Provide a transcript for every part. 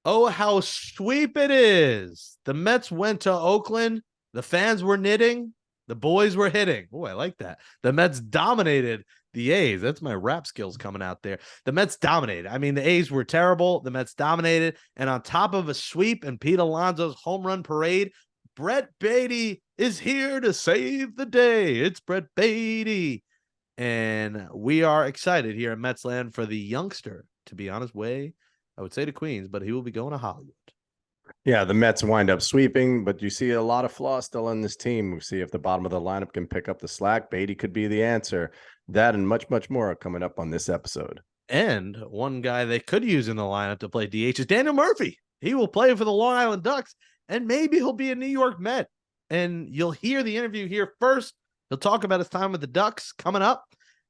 Oh, how sweep it is. The Mets went to Oakland. The fans were knitting. The boys were hitting. Oh, I like that. The Mets dominated the A's. That's my rap skills coming out there. The Mets dominated. I mean, the A's were terrible. The Mets dominated. And on top of a sweep and Pete Alonso's home run parade, Brett Baty is here to save the day. It's Brett Baty. And we are excited here in Metsland for the youngster to be on his way, I would say, to Queens, but he will be going to Hollywood. Yeah, the Mets wind up sweeping, but you see a lot of flaws still in this team. We see if the bottom of the lineup can pick up the slack. Baty could be the answer. That and much, much more are coming up on this episode. And one guy they could use in the lineup to play DH is Daniel Murphy. He will play for the Long Island Ducks, and maybe he'll be a New York Met. And you'll hear the interview here first. He'll talk about his time with the Ducks coming up,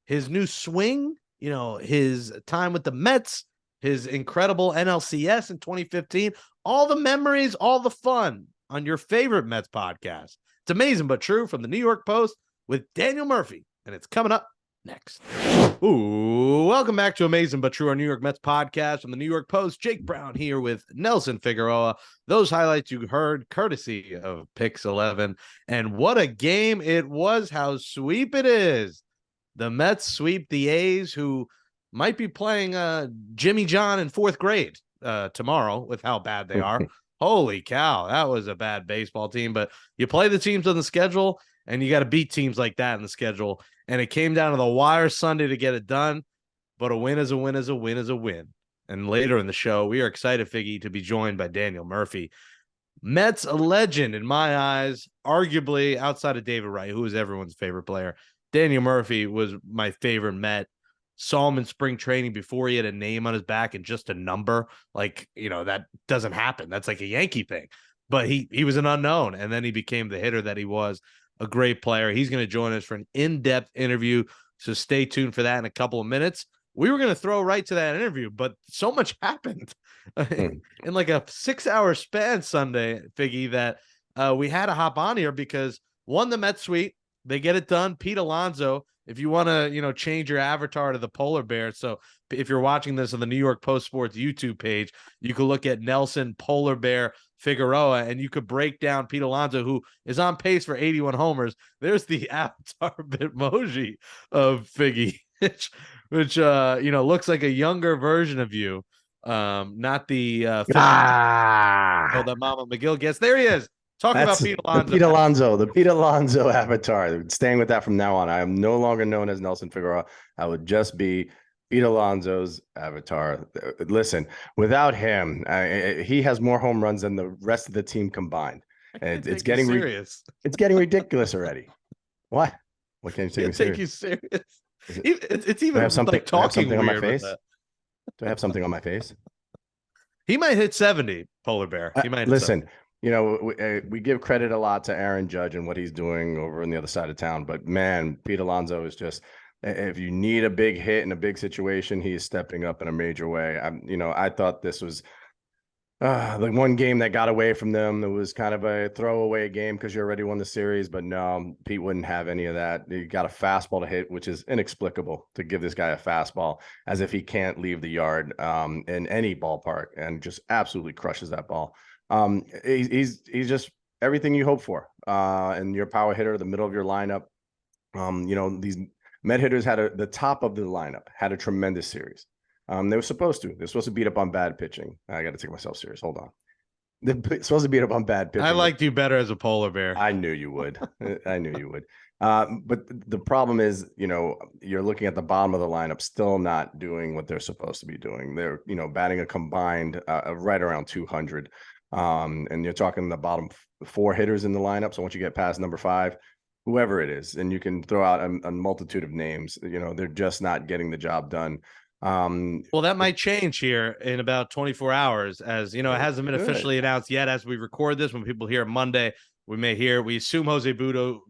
his new swing, his time with the Mets, his incredible NLCS in 2015, all the memories, all the fun on your favorite Mets podcast. It's Amazing But True from the New York Post with Daniel Murphy, and it's coming up next. Ooh, welcome back to Amazing But True, our New York Mets podcast from the New York Post. Jake Brown here with Nelson Figueroa. Those highlights you heard courtesy of Pix 11. And what a game it was, how sweep it is. The Mets sweep the A's, who might be playing Jimmy John in fourth grade tomorrow with how bad they are. Holy cow, that was a bad baseball team. But you play the teams on the schedule, and you got to beat teams like that in the schedule. And it came down to the wire Sunday to get it done. But a win is a win is a win is a win. And later in the show, we are excited, Figgy, to be joined by Daniel Murphy. Mets a legend in my eyes, arguably outside of David Wright, who is everyone's favorite player. Daniel Murphy was my favorite Met. Saw him in spring training before he had a name on his back and just a number. That doesn't happen. That's like a Yankee thing. But he was an unknown, and then he became the hitter that he was. A great player. He's going to join us for an in-depth interview, so stay tuned for that in a couple of minutes. We were going to throw right to that interview, but so much happened in like a 6-hour span Sunday, Figgy, that we had to hop on here because, one, the Mets sweep. They get it done. Pete Alonso, if you want to, change your avatar to the polar bear. So if you're watching this on the New York Post Sports YouTube page, you can look at Nelson Polar Bear Figueroa, and you could break down Pete Alonso, who is on pace for 81 homers. There's the avatar Bitmoji of Figgy, which looks like a younger version of you. Not the that Mama McGill gets. There he is. Talking about Pete Alonso. The Pete Alonso avatar. Staying with that from now on. I am no longer known as Nelson Figueroa. I would just be Pete Alonso's avatar. Listen, without him, he has more home runs than the rest of the team combined. It's getting serious. It's getting ridiculous already. What? What can you take you serious? It's even like talking on my face. Do I have something on my face? He might hit 70, Polar Bear. He might listen. We give credit a lot to Aaron Judge and what he's doing over on the other side of town. But, man, Pete Alonso is just – if you need a big hit in a big situation, he is stepping up in a major way. I thought this was the one game that got away from them. It was kind of a throwaway game because you already won the series. But, no, Pete wouldn't have any of that. He got a fastball to hit, which is inexplicable to give this guy a fastball as if he can't leave the yard in any ballpark, and just absolutely crushes that ball. He's just everything you hope for. And your power hitter, the middle of your lineup. These Met hitters the top of the lineup had a tremendous series. They were supposed to. They're supposed to beat up on bad pitching. I got to take myself serious. Hold on. They're supposed to beat up on bad pitching. I liked you better as a polar bear. I knew you would. I knew you would. But the problem is, you're looking at the bottom of the lineup, still not doing what they're supposed to be doing. They're, batting a combined right around 200. And you're talking the bottom 4 hitters in the lineup. So once you get past number 5, whoever it is, and you can throw out a multitude of names, they're just not getting the job done. Well, that might change here in about 24 hours, as it hasn't been officially announced yet as we record this. When people hear Monday, we assume Jose Budo.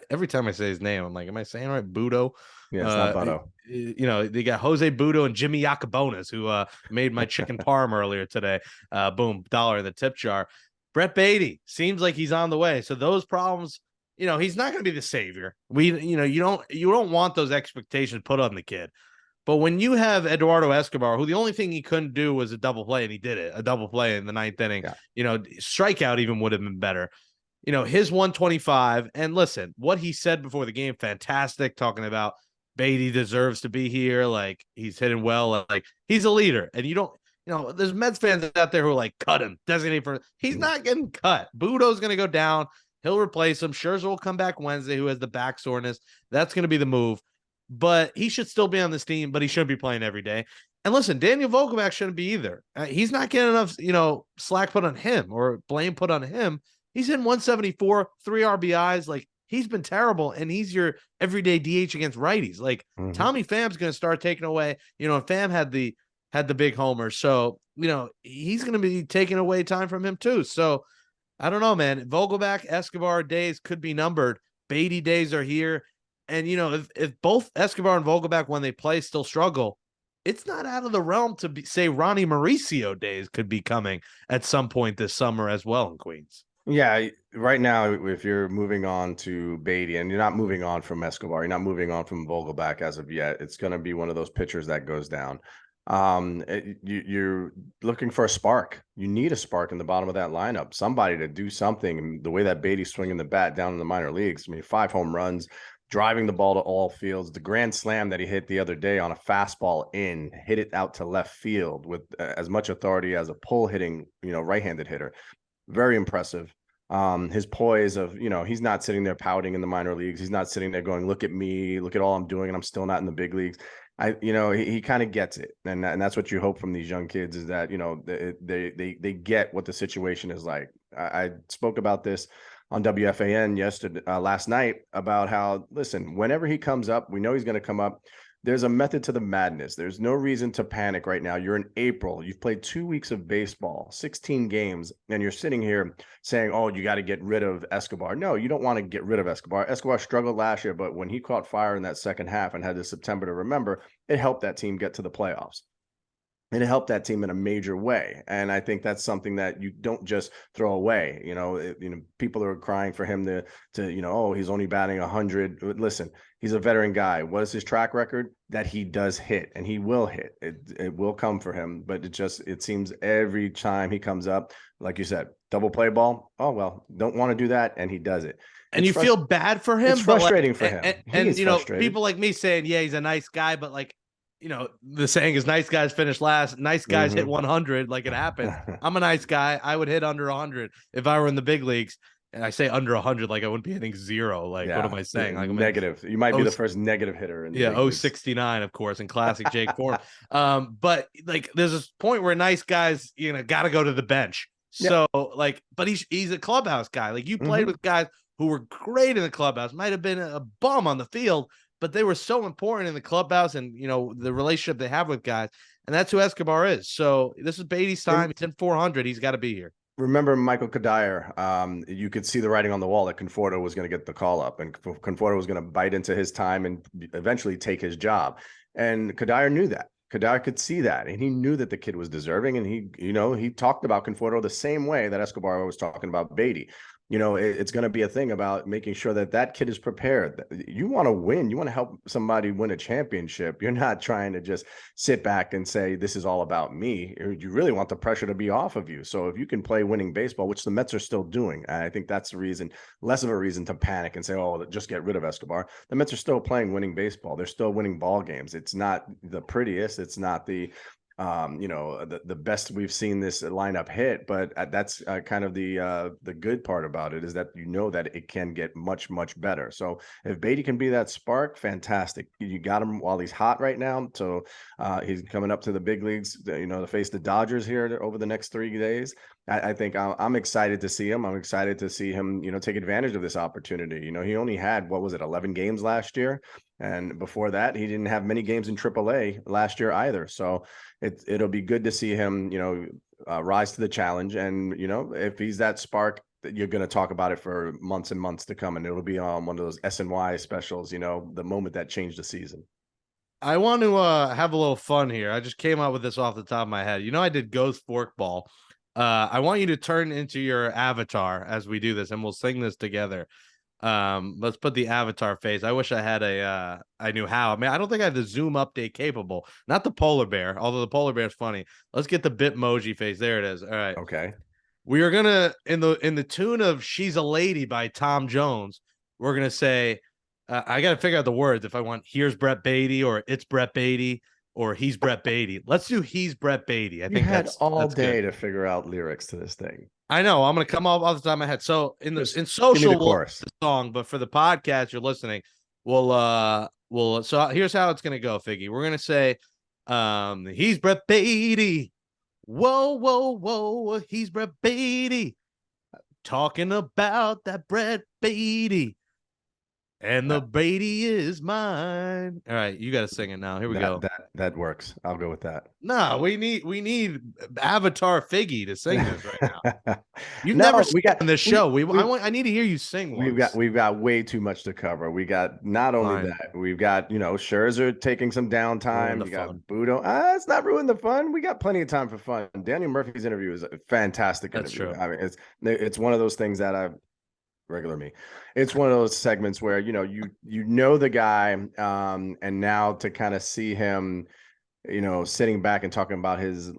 Every time I say his name, I'm like, am I saying it right? Budo. Yeah, it's not Budo. They got Jose Budo and Jimmy Yacobonis, who made my chicken parm earlier today. Boom, $1 in the tip jar. Brett Baty seems like he's on the way. So those problems, he's not going to be the savior. You don't want those expectations put on the kid. But when you have Eduardo Escobar, who the only thing he couldn't do was a double play, and he did it, a double play in the ninth inning, Yeah. strikeout even would have been better. His 125, and listen, what he said before the game, fantastic, talking about Baty deserves to be here. Like, he's hitting well. Like, he's a leader. And there's Mets fans out there who are like, cut him, designate for. He's not getting cut. Budo's going to go down. He'll replace him. Scherzer will come back Wednesday, who has the back soreness. That's going to be the move. But he should still be on this team, but he shouldn't be playing every day. And listen, Daniel Vogelbach shouldn't be either. He's not getting enough, slack put on him or blame put on him. He's in 174, 3 RBIs. Like, he's been terrible, and he's your everyday DH against righties. Like, Tommy Pham's going to start taking away. Pham had the big homer, so he's going to be taking away time from him too. So I don't know, man. Vogelbach, Escobar days could be numbered. Baty days are here. And, if both Escobar and Vogelbach, when they play, still struggle, it's not out of the realm to say Ronnie Mauricio days could be coming at some point this summer as well in Queens. Yeah, right now, if you're moving on to Baty and you're not moving on from Escobar, you're not moving on from Vogelbach as of yet, it's going to be one of those pitchers that goes down. You're looking for a spark. You need a spark in the bottom of that lineup, somebody to do something. And the way that Baty's swinging the bat down in the minor leagues, 5 home runs, driving the ball to all fields. The grand slam that he hit the other day on a fastball hit it out to left field with as much authority as a pull hitting, right-handed hitter. Very impressive. His poise of, he's not sitting there pouting in the minor leagues. He's not sitting there going, look at me, look at all I'm doing, and I'm still not in the big leagues. He kind of gets it. And that's what you hope from these young kids is that, they get what the situation is like. I spoke about this on WFAN last night about how, listen, whenever he comes up, we know he's going to come up. There's a method to the madness. There's no reason to panic right now. You're in April. You've played 2 weeks of baseball, 16 games, and you're sitting here saying, oh, you got to get rid of Escobar. No, you don't want to get rid of Escobar. Escobar struggled last year, but when he caught fire in that second half and had this September to remember, it helped that team get to the playoffs. And it helped that team in a major way. And I think that's something that you don't just throw away. People are crying for him to oh, he's only batting 100. Listen, he's a veteran guy. What is his track record? That he does hit, and he will hit. It will come for him. But it seems every time he comes up, like you said, double play ball. Oh, well, don't want to do that. And he does it. And you feel bad for him. It's frustrating for him. And people like me saying, yeah, he's a nice guy, but like, the saying is nice guys finish last. Nice guys hit 100 like it happens. I'm a nice guy. I would hit under 100 if I were in the big leagues. And I say under 100 like I wouldn't be hitting 0. Like, what am I saying? Like, negative. You might be the first negative hitter. In the 069, of course, in classic Jake form. But like, there's this point where nice guys, got to go to the bench. So like, but he's a clubhouse guy. Like, you played with guys who were great in the clubhouse, might have been a bum on the field, but they were so important in the clubhouse and, the relationship they have with guys. And that's who Escobar is. So this is Baty's time. He's in 400. He's got to be here. Remember Michael Kadire, you could see the writing on the wall that Conforto was going to get the call up, and Conforto was going to bite into his time and eventually take his job. And Kadire knew that. Kadire could see that, and he knew that the kid was deserving. And he talked about Conforto the same way that Escobar was talking about Baty. It's going to be a thing about making sure that kid is prepared. You want to win. You want to help somebody win a championship. You're not trying to just sit back and say, this is all about me. You really want the pressure to be off of you. So if you can play winning baseball, which the Mets are still doing, I think that's the reason, less of a reason to panic and say, oh, just get rid of Escobar. The Mets are still playing winning baseball. They're still winning ball games. It's not the prettiest. It's not the the best we've seen this lineup hit, but that's kind of the good part about it is that that it can get much, much better. So if Baty can be that spark, fantastic. You got him while he's hot right now. So he's coming up to the big leagues, to face the Dodgers here over the next 3 days. I think I'm excited to see him. I'm excited to see him, take advantage of this opportunity. He only had, 11 games last year. And before that, he didn't have many games in AAA last year either. So it'll be good to see him, rise to the challenge. And, if he's that spark, you're going to talk about it for months and months to come. And it'll be on one of those SNY specials, the moment that changed the season. I want to have a little fun here. I just came up with this off the top of my head. I did Ghost Forkball. I want you to turn into your avatar as we do this, and we'll sing this together. Let's put the avatar face. I wish I had I knew how. I mean, I don't think I have the Zoom update capable. Not the polar bear, although the polar bear is funny. Let's get the Bitmoji face. There it is. All right. Okay. We are gonna in the tune of "She's a Lady" by Tom Jones. We're gonna say, I gotta figure out the words if I want "Here's Brett Baty" or "It's Brett Baty" or "He's Brett Baty." Let's do "He's Brett Baty." I You think had all that's day good. to figure out lyrics to this thing. I know I'm gonna come off the top of my head. So in Just give me social the we'll chorus. the song, but for the podcast you're listening, we'll so here's how it's gonna go, Figgy. We're gonna say, he's Brett Baty. Whoa, whoa, whoa, he's Brett Baty. Talking about that Brett Baty. And the Brady is mine. All right, you got to sing it now. Here we go. That works. I'll go with that. No, we need Avatar Figgy to sing this right now. You've No, never we sung got on this show. I need to hear you sing once. we've got way too much to cover. We got not only Fine. that, we've got Scherzer taking some Ruin downtime. the You got fun. Budo. It's not ruin the fun. We got plenty of time for fun. Daniel Murphy's interview is a fantastic That's interview. true. I mean, it's one of those things that I've regular me. It's one of those segments where you know the guy, and now to kind of see him, sitting back and talking about his,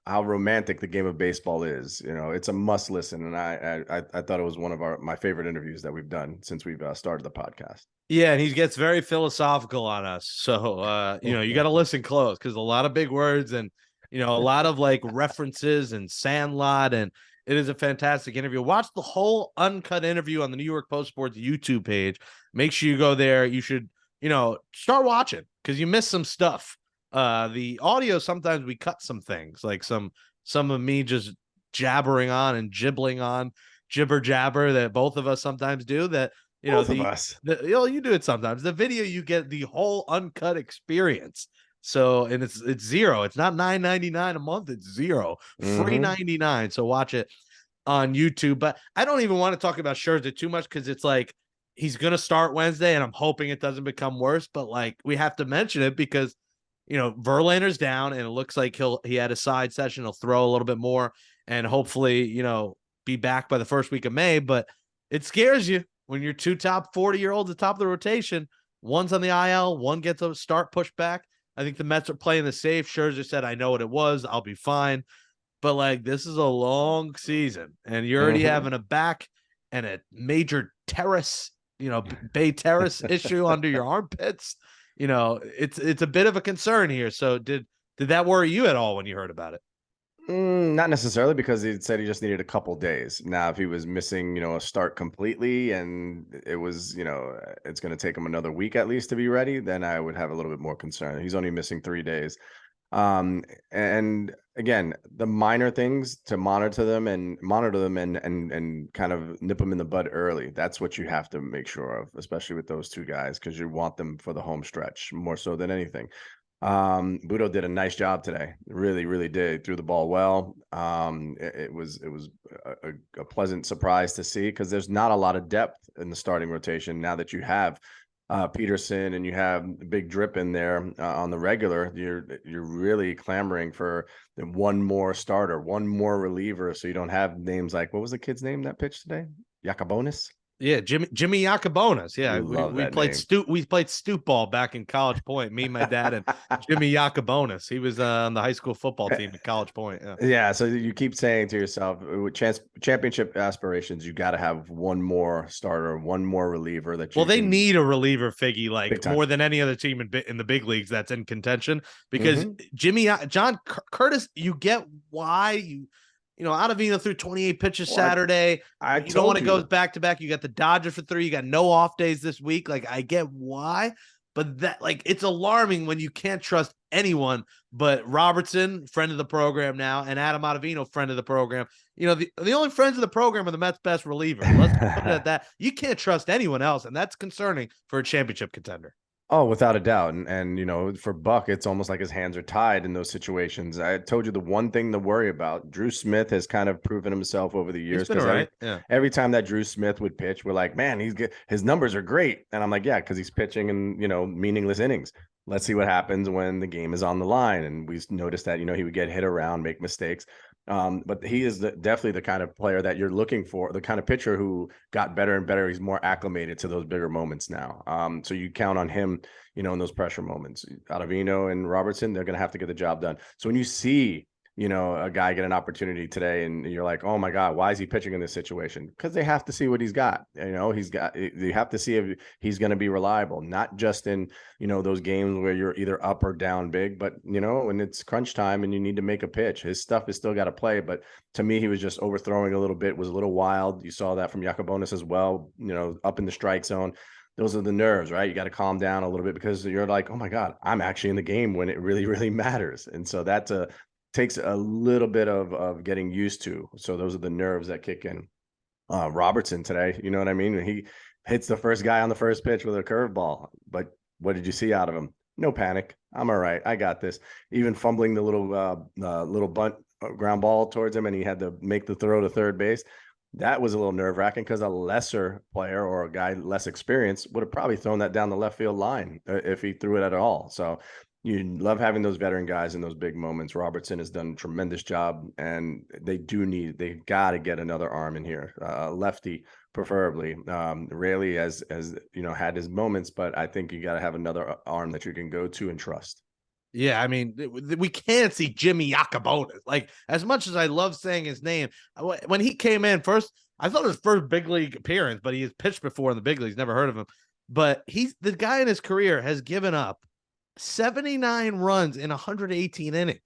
how romantic the game of baseball is. It's a must listen, and I thought it was one of my favorite interviews that we've done since we've started the podcast. Yeah, and he gets very philosophical on us. So you got to listen close because a lot of big words and a lot of like references and Sandlot, and it is a fantastic interview. Watch the whole uncut interview on the New York Post Sports YouTube page. Make sure you go there. You should, start watching because you missed some stuff. The audio, sometimes we cut some things, like some of me just jabbering on and gibbling on, jibber jabber that both of us sometimes do. That Both of us. you do it sometimes. The video, you get the whole uncut experience. So, and it's zero. It's not $9.99 a month. It's zero, free 99. So watch it on YouTube. But I don't even want to talk about Scherzer too much because it's like he's gonna start Wednesday, and I'm hoping it doesn't become worse. But like we have to mention it because Verlander's down, and it looks like he had a side session. He'll throw a little bit more, and hopefully be back by the first week of May. But it scares you when you're two top 40-year-olds at the top of the rotation. One's on the IL, one gets a start pushed back. I think the Mets are playing the safe. Scherzer said, I know what it was. I'll be fine. But, like, this is a long season, and you're already having a back and a major terrace, Bay Terrace issue under your armpits. It's a bit of a concern here. So did that worry you at all when you heard about it? Not necessarily, because he said he just needed a couple days. Now, if he was missing, a start completely, and it was, it's going to take him another week at least to be ready, then I would have a little bit more concern. He's only missing 3 days. And again, the minor things to monitor them and kind of nip them in the bud early. That's what you have to make sure of, especially with those two guys, because you want them for the home stretch more so than anything. Budo did a nice job today. Really, really did. Threw the ball well. It was a pleasant surprise to see, because there's not a lot of depth in the starting rotation now that you have Peterson and you have Big Drip in there on the regular. You're really clamoring for one more starter, one more reliever, so you don't have names like, what was the kid's name that pitched today? Yacobonis? Yeah, Jimmy Yacobonis. Yeah, we played stoop ball back in College Point. Me, my dad, and Jimmy Yacobonis. He was on the high school football team at College Point. Yeah. So you keep saying to yourself, with championship aspirations, you got to have one more starter, one more reliever. They need a reliever, Figgy, like more than any other team in the big leagues that's in contention. Because John Curtis, you get why you. Ottavino threw 28 pitches Saturday. You don't want to go back to back. You got the Dodgers for 3. You got no off days this week. Like, I get why, but it's alarming when you can't trust anyone but Robertson, friend of the program now, and Adam Ottavino, friend of the program. The only friends of the program are the Mets' best reliever. Let's put it at that. You can't trust anyone else, and that's concerning for a championship contender. Oh, without a doubt. And for Buck, it's almost like his hands are tied in those situations. I told you the one thing to worry about. Drew Smith has kind of proven himself over the years. Every time that Drew Smith would pitch, we're like, man, his numbers are great. And I'm like, yeah, because he's pitching in, meaningless innings. Let's see what happens when the game is on the line. And we noticed that, he would get hit around, make mistakes. But he is definitely the kind of player that you're looking for, the kind of pitcher who got better and better. He's more acclimated to those bigger moments now. So you count on him, in those pressure moments. Ottavino and Robertson, they're going to have to get the job done. So when you see, a guy get an opportunity today and you're like, oh my God, why is he pitching in this situation? Because they have to see what he's got. They have to see if he's going to be reliable, not just in, those games where you're either up or down big, but, when it's crunch time and you need to make a pitch, his stuff is still got to play. But to me, he was just overthrowing a little bit, was a little wild. You saw that from Yacobonis as well, up in the strike zone. Those are the nerves, right? You got to calm down a little bit because you're like, oh my God, I'm actually in the game when it really, really matters. And so takes a little bit of getting used to. So those are the nerves that kick in. Robertson today, you know what I mean? He hits the first guy on the first pitch with a curveball. But what did you see out of him? No panic. I'm all right. I got this. Even fumbling the little bunt ground ball towards him, and he had to make the throw to third base. That was a little nerve wracking because a lesser player or a guy less experienced would have probably thrown that down the left field line if he threw it at all. So you love having those veteran guys in those big moments. Robertson has done a tremendous job, and they got to get another arm in here, lefty preferably. Raley has had his moments, but I think you got to have another arm that you can go to and trust. Yeah, I mean, we can't see Jimmy Yacobonis. Like, as much as I love saying his name, when he came in first, I thought his first big league appearance, but he has pitched before in the big leagues. Never heard of him. But he's the guy in his career has given up 79 runs in 118 innings.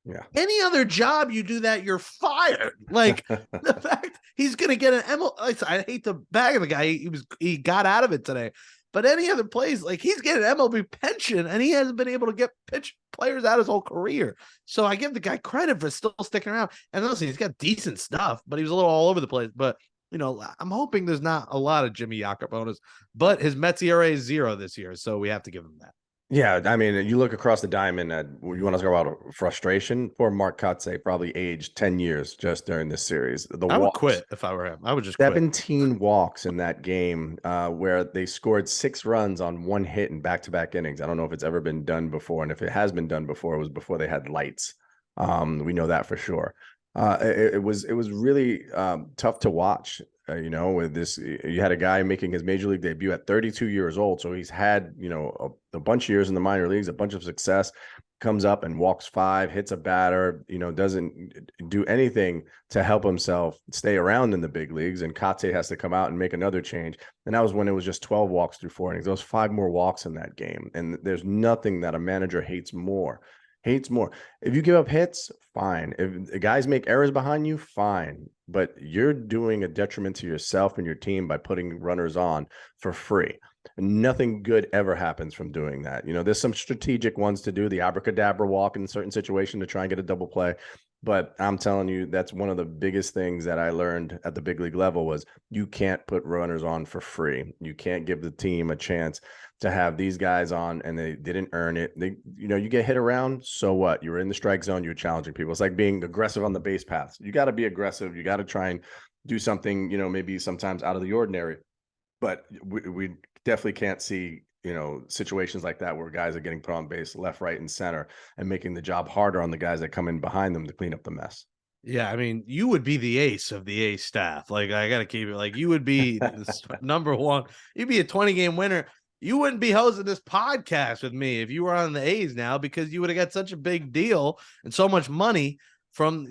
Yeah. Any other job you do that, you're fired. Like the fact he's going to get an MLB. I hate to bag the guy. He got out of it today. But any other plays, like he's getting an MLB pension, and he hasn't been able to get pitch players out his whole career. So I give the guy credit for still sticking around. And listen, he's got decent stuff, but he was a little all over the place. But I'm hoping there's not a lot of Jimmy Yacobonis, but his Mets ERA is 0 this year, so we have to give him that. Yeah, I mean, you look across the diamond at you want to talk about frustration. Poor Mark Kotsay probably aged 10 years just during this series. I would quit if I were him. I would just 17 quit. walks in that game where they scored 6 runs on 1 hit in back-to-back innings. I don't know if it's ever been done before, and if it has been done before, it was before they had lights. We know that for sure. It was really tough to watch. With this, you had a guy making his major league debut at 32 years old. So he's had, a bunch of years in the minor leagues, a bunch of success, comes up and walks 5, hits a batter, doesn't do anything to help himself stay around in the big leagues. And Kate has to come out and make another change. And that was when it was just 12 walks through 4 innings. There was 5 more walks in that game. And there's nothing that a manager hates more. If you give up hits, fine. If the guys make errors behind you, fine. But you're doing a detriment to yourself and your team by putting runners on for free. And nothing good ever happens from doing that. There's some strategic ones to do, the abracadabra walk in certain situations to try and get a double play. But I'm telling you, that's one of the biggest things that I learned at the big league level was you can't put runners on for free. You can't give the team a chance to have these guys on and they didn't earn it. You get hit around, so what? You were in the strike zone, you're challenging people. It's like being aggressive on the base paths. You got to be aggressive. You got to try and do something, maybe sometimes out of the ordinary. But we definitely can't see, situations like that where guys are getting put on base left, right, and center and making the job harder on the guys that come in behind them to clean up the mess. Yeah, I mean, you would be the ace of the ace staff. Like, I got to keep it. Like, you would be number one. You'd be a 20-game winner. You wouldn't be hosting this podcast with me if you were on the A's now because you would have got such a big deal and so much money from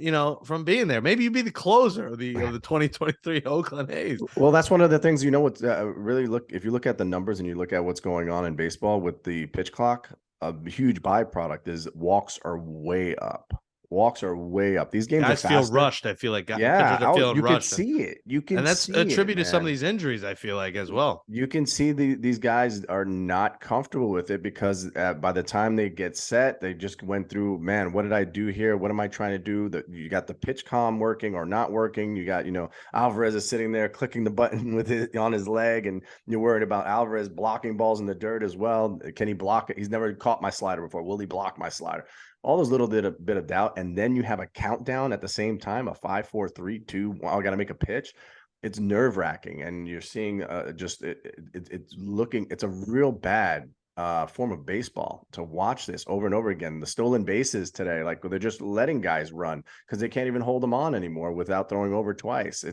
being there. Maybe you'd be the closer of the 2023 Oakland A's. Well, that's one of the things, what's really if you look at the numbers and you look at what's going on in baseball with the pitch clock, a huge byproduct is walks are way up. Walks are way up. These games guys are feel rushed. I feel like pitchers are you rushed. can see it. You can, and that's see attributed it, to some of these injuries. I feel like as well. You can see these guys are not comfortable with it because by the time they get set, they just went through. Man, what did I do here? What am I trying to do? That you got the pitch comm working or not working. You got Alvarez is sitting there clicking the button with it on his leg, and you're worried about Alvarez blocking balls in the dirt as well. Can he block it? He's never caught my slider before. Will he block my slider? All those little bit of doubt, and then you have a countdown at the same time, a 5, 4, 3, 2. Wow, I got to make a pitch. It's nerve wracking, and you're seeing it's looking. It's a real bad form of baseball to watch this over and over again. The stolen bases today, like they're just letting guys run because they can't even hold them on anymore without throwing over twice.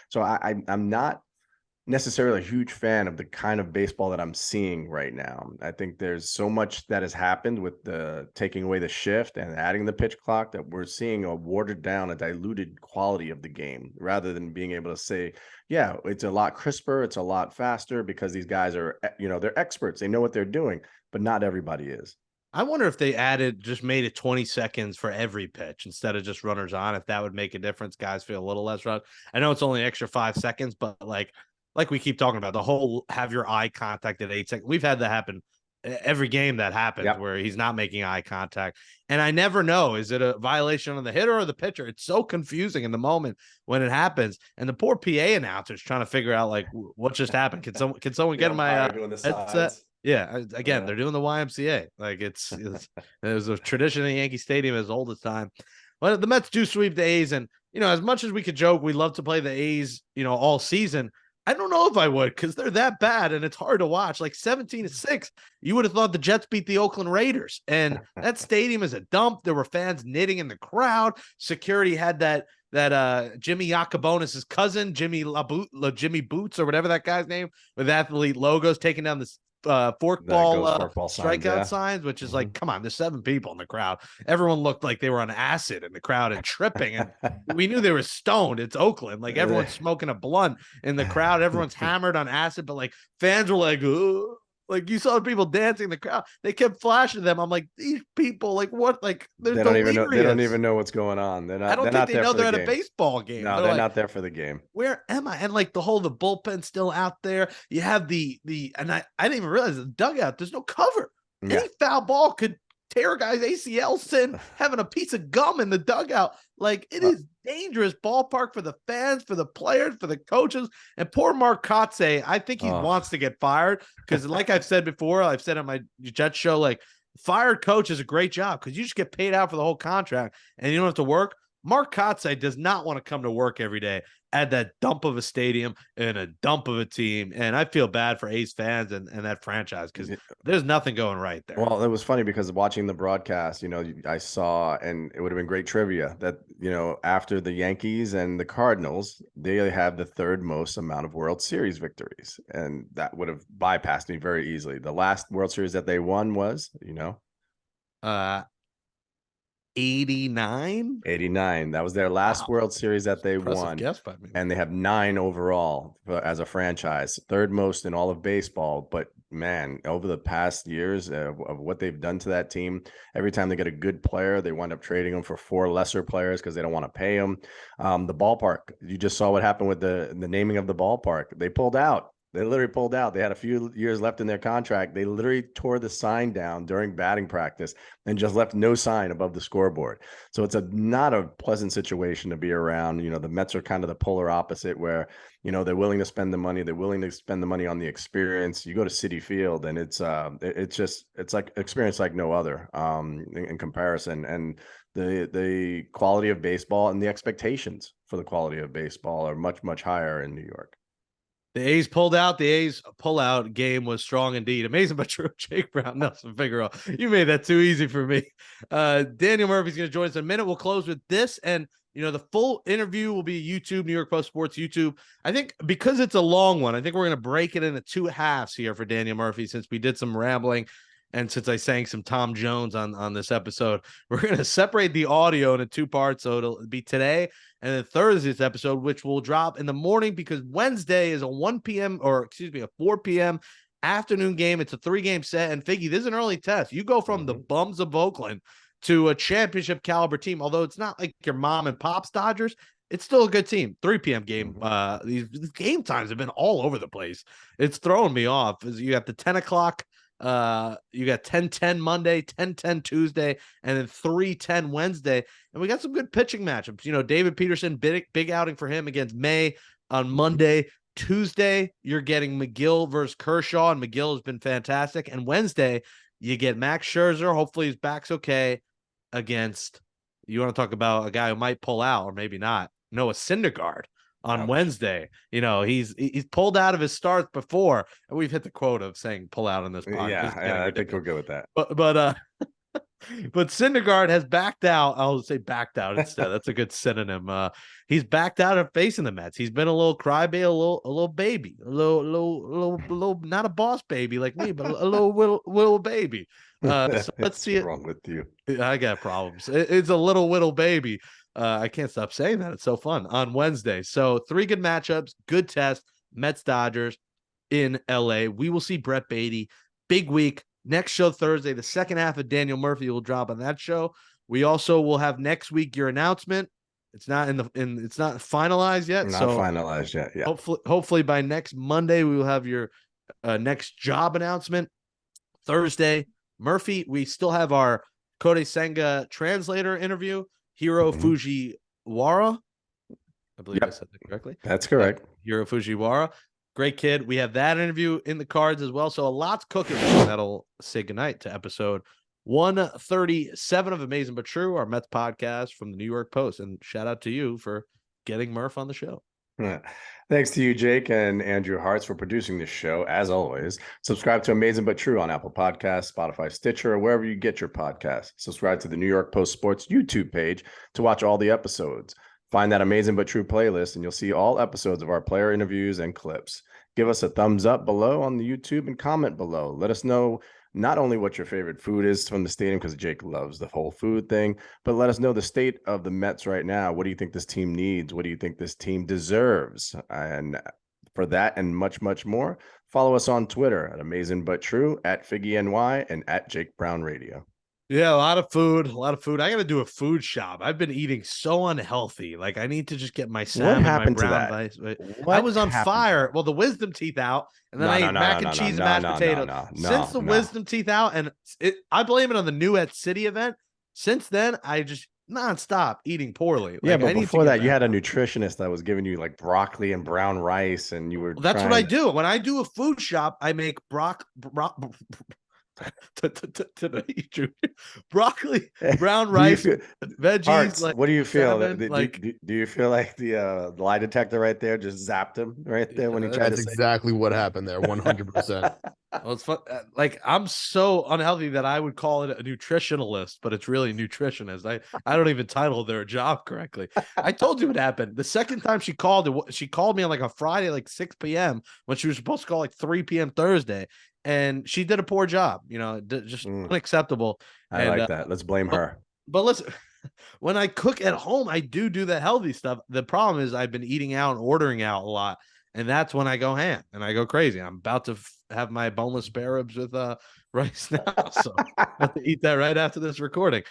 So I'm not necessarily a huge fan of the kind of baseball that I'm seeing right now. I think there's so much that has happened with the taking away the shift and adding the pitch clock that we're seeing a watered down, a diluted quality of the game rather than being able to say, yeah, it's a lot crisper, it's a lot faster because these guys are, they're experts. They know what they're doing, but not everybody is. I wonder if they just made it 20 seconds for every pitch instead of just runners on, if that would make a difference. Guys feel a little less run. I know it's only an extra 5 seconds, but like we keep talking about, the whole have your eye contact at 8 seconds. We've had that happen every game that happens where he's not making eye contact. And I never know, is it a violation on the hitter or the pitcher? It's so confusing in the moment when it happens. And the poor PA announcer's trying to figure out like what just happened. Can someone get my headset? Yeah, again, they're doing the YMCA. Like it was a tradition in Yankee Stadium as old as time. Well, the Mets do sweep the A's, and as much as we could joke, we love to play the A's, all season. I don't know if I would, because they're that bad and it's hard to watch. Like 17-6, you would have thought the Jets beat the Oakland Raiders, and that stadium is a dump. There were fans knitting in the crowd. Security had that Jimmy Yacobonis' cousin, Jimmy Boots or whatever that guy's name, with athlete logos taking down this forkball strikeout signs, which is like, come on, there's 7 people in the crowd. Everyone looked like they were on acid in the crowd and tripping, and we knew they were stoned. It's Oakland, like everyone's smoking a blunt in the crowd, everyone's hammered on acid, but like fans were like, ugh. Like you saw the people dancing in the crowd. They kept flashing them. I'm like, these people, like what? Like they don't even know. They don't even know what's going on. They're not. I don't think they know they're at a baseball game. No, they're not there for the game. Where am I? And like the bullpen still out there. You have the and I didn't even realize the dugout. There's no cover. Yeah. Any foul ball could tear a guy's ACL, sin having a piece of gum in the dugout. Like it is dangerous ballpark for the fans, for the players, for the coaches. And poor Mark Kotze, I think he wants to get fired because, like I've said before, I've said on my Jets show, like fired coach is a great job because you just get paid out for the whole contract and you don't have to work. Mark Kotze does not want to come to work every day at that dump of a stadium and a dump of a team. And I feel bad for A's fans and that franchise because there's nothing going right there. Well, it was funny because watching the broadcast, I saw, and it would have been great trivia that, after the Yankees and the Cardinals, they have the 3rd most amount of World Series victories. And that would have bypassed me very easily. The last World Series that they won was, 89. That was their last World Series that they won. Guess by me. And they have 9 overall as a franchise, 3rd most in all of baseball. But man, over the past years of what they've done to that team, every time they get a good player, they wind up trading them for 4 lesser players because they don't want to pay them. The ballpark, you just saw what happened with the naming of the ballpark. They pulled out. They literally pulled out. They had a few years left in their contract. They literally tore the sign down during batting practice and just left no sign above the scoreboard. So it's not a pleasant situation to be around. The Mets are kind of the polar opposite where, they're willing to spend the money. They're willing to spend the money on the experience. You go to Citi Field and it's like experience like no other in comparison. And the quality of baseball and the expectations for the quality of baseball are much, much higher in New York. The A's pulled out. The A's pull-out game was strong indeed. Amazing but true. Jake Brown, Nelson Figueroa. You made that too easy for me. Daniel Murphy's going to join us in a minute. We'll close with this. And, the full interview will be YouTube, New York Post Sports YouTube. I think because it's a long one, I think we're going to break it into 2 halves here for Daniel Murphy since we did some rambling. And since I sang some Tom Jones on this episode, we're going to separate the audio into 2 parts. So it'll be today and then Thursday's episode, which will drop in the morning because Wednesday is a 1 p.m. a 4 p.m. afternoon game. It's a 3-game set. And Figgy, this is an early test. You go from the bums of Oakland to a championship caliber team, although it's not like your mom and pop's Dodgers. It's still a good team. 3 p.m. game. These game times have been all over the place. It's throwing me off. You got the 10 o'clock. You got 10-10 Monday, 10-10 Tuesday, and then 3-10 Wednesday. And we got some good pitching matchups. David Peterson, big outing for him against May on Monday. Tuesday, you're getting McGill versus Kershaw, and McGill has been fantastic. And Wednesday, you get Max Scherzer. Hopefully his back's okay against, you want to talk about a guy who might pull out or maybe not, Noah Syndergaard on Wednesday. You know, he's pulled out of his starts before, and we've hit the quote of saying pull out in this podcast. Yeah, I think we're good with that. But Syndergaard has backed out. I'll say backed out instead. That's a good synonym. He's backed out of facing the Mets. He's been a little crybaby, a little baby, a little, not a boss baby like me, but a little baby. So let's see it. What's wrong with you? I got problems. It's a little baby. I can't stop saying that. It's so fun on Wednesday. So 3 good matchups, good test. Mets Dodgers in LA. We will see Brett Baty. Big week. Next show Thursday, the second half of Daniel Murphy will drop on that show. We also will have next week your announcement. It's not it's not finalized yet. Not finalized yet. Yeah. Hopefully by next Monday we will have your next job announcement. Thursday, Murphy. We still have our Kode Senga translator interview. Hiro Fujiwara. I believe I said that correctly. That's correct. Hiro Fujiwara. Great kid. We have that interview in the cards as well. So a lot's cooking. That'll say goodnight to episode 137 of Amazin But True, our Mets podcast from the New York Post. And shout out to you for getting Murph on the show. Thanks to you, Jake and Andrew Hartz, for producing this show. As always, subscribe to Amazin But True on Apple Podcasts, Spotify, Stitcher, or wherever you get your podcasts. Subscribe to the New York Post Sports YouTube page to watch all the episodes. Find that Amazin But True playlist, and you'll see all episodes of our player interviews and clips. Give us a thumbs up below on the YouTube and comment below. Let us know not only what your favorite food is from the stadium, because Jake loves the whole food thing, but let us know the state of the Mets right now. What do you think this team needs? What do you think this team deserves? And for that and much, much more, follow us on Twitter at Amazin But True, at FiggyNY, and at Jake Brown Radio. Yeah, a lot of food. I got to do a food shop. I've been eating so unhealthy. Like I need to just get my salmon, my brown rice. I was on fire. Well, the wisdom teeth out, and then I ate mac and cheese and mashed potatoes. Since the wisdom teeth out, and I blame it on the New at City event. Since then, I just nonstop eating poorly. Yeah, but before that, you had a nutritionist that was giving you like broccoli and brown rice, and you were. That's what I do. When I do a food shop, I make broccoli, brown rice, veggies. Hearts, like what do you feel? Salmon, do you feel like the lie detector right there just zapped him right there when he tried to say? That's exactly what happened there. 100%. Well, it's fun. Like I'm so unhealthy that I would call it a nutritionalist, but it's really nutritionist. I don't even title their job correctly. I told you what happened. The second time she called me on like a Friday, like 6 p.m. when she was supposed to call like 3 p.m. Thursday. And she did a poor job, just unacceptable. I like that. Let's blame her. But listen, when I cook at home, I do that healthy stuff. The problem is I've been eating out and ordering out a lot. And that's when I go ham and I go crazy. I'm about to have my boneless spare ribs with rice now. So I have to eat that right after this recording.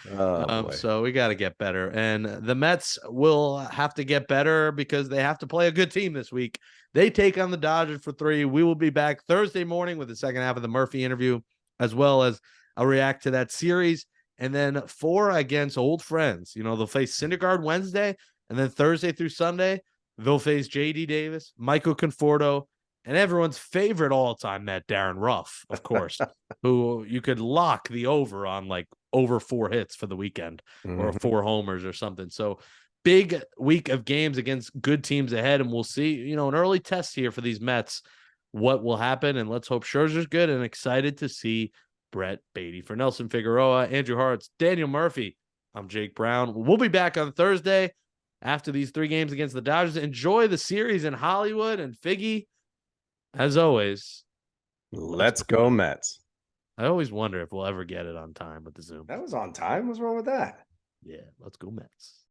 So we got to get better. And the Mets will have to get better because they have to play a good team this week. They take on the Dodgers for 3. We will be back Thursday morning with the second half of the Murphy interview, as well as I'll react to that series. And then 4 against old friends. They'll face Syndergaard Wednesday, and then Thursday through Sunday, they'll face J.D. Davis, Michael Conforto, and everyone's favorite all-time Met, Darren Ruff, of course, who you could lock the over on, like, over 4 hits for the weekend or 4 homers or something. So big week of games against good teams ahead, and we'll see, an early test here for these Mets, what will happen, and let's hope Scherzer's good, and excited to see Brett Baty. For Nelson Figueroa, Andrew Hartz, Daniel Murphy, I'm Jake Brown. We'll be back on Thursday after these 3 games against the Dodgers. Enjoy the series in Hollywood, and Figgy, as always, let's go Mets. I always wonder if we'll ever get it on time with the Zoom. That was on time. What's wrong with that? Yeah, let's go Mets.